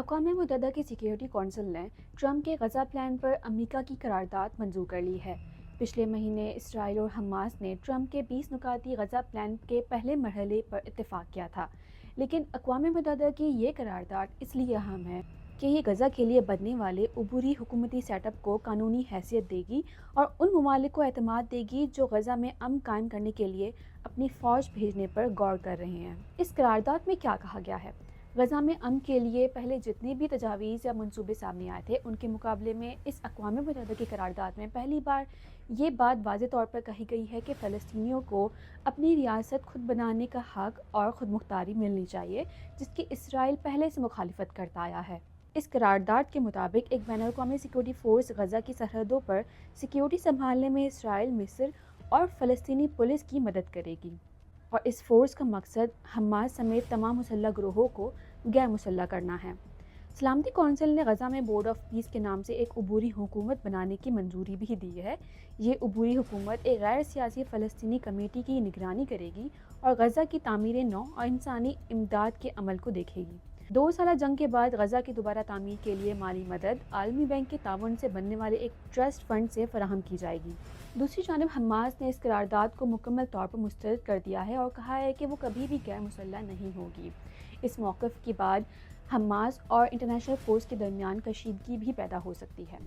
اقوام متحدہ کی سیکیورٹی کونسل نے ٹرمپ کے غزہ پلان پر امریکہ کی قرارداد منظور کر لی ہے۔ پچھلے مہینے اسرائیل اور حماس نے ٹرمپ کے 20 نکاتی غزہ پلان کے پہلے مرحلے پر اتفاق کیا تھا، لیکن اقوام متحدہ کی یہ قرارداد اس لیے اہم ہے کہ یہ غزہ کے لیے بننے والے عبوری حکومتی سیٹ اپ کو قانونی حیثیت دے گی اور ان ممالک کو اعتماد دے گی جو غزہ میں امن قائم کرنے کے لیے اپنی فوج بھیجنے پر غور کر رہے ہیں۔ اس قرارداد میں کیا کہا گیا ہے؟ غزہ میں امن کے لیے پہلے جتنے بھی تجاویز یا منصوبے سامنے آئے تھے، ان کے مقابلے میں اس اقوام متحدہ کی قرارداد میں پہلی بار یہ بات واضح طور پر کہی گئی ہے کہ فلسطینیوں کو اپنی ریاست خود بنانے کا حق اور خود مختاری ملنی چاہیے، جس کی اسرائیل پہلے سے مخالفت کرتا آیا ہے۔ اس قرارداد کے مطابق ایک بین الاقوامی سیکورٹی فورس غزہ کی سرحدوں پر سیکورٹی سنبھالنے میں اسرائیل، مصر اور فلسطینی پولیس کی مدد کرے گی، اور اس فورس کا مقصد حماس سمیت تمام مسلح گروہوں کو غیر مسلح کرنا ہے۔ سلامتی کونسل نے غزہ میں بورڈ آف پیس کے نام سے ایک عبوری حکومت بنانے کی منظوری بھی دی ہے۔ یہ عبوری حکومت ایک غیر سیاسی فلسطینی کمیٹی کی نگرانی کرے گی اور غزہ کی تعمیر نو اور انسانی امداد کے عمل کو دیکھے گی۔ 2 سالہ جنگ کے بعد غزہ کی دوبارہ تعمیر کے لیے مالی مدد عالمی بینک کے تعاون سے بننے والے ایک ٹرسٹ فنڈ سے فراہم کی جائے گی۔ دوسری جانب حماس نے اس قرارداد کو مکمل طور پر مسترد کر دیا ہے اور کہا ہے کہ وہ کبھی بھی غیر مسلح نہیں ہوگی۔ اس موقف کے بعد حماس اور انٹرنیشنل فورس کے درمیان کشیدگی بھی پیدا ہو سکتی ہے۔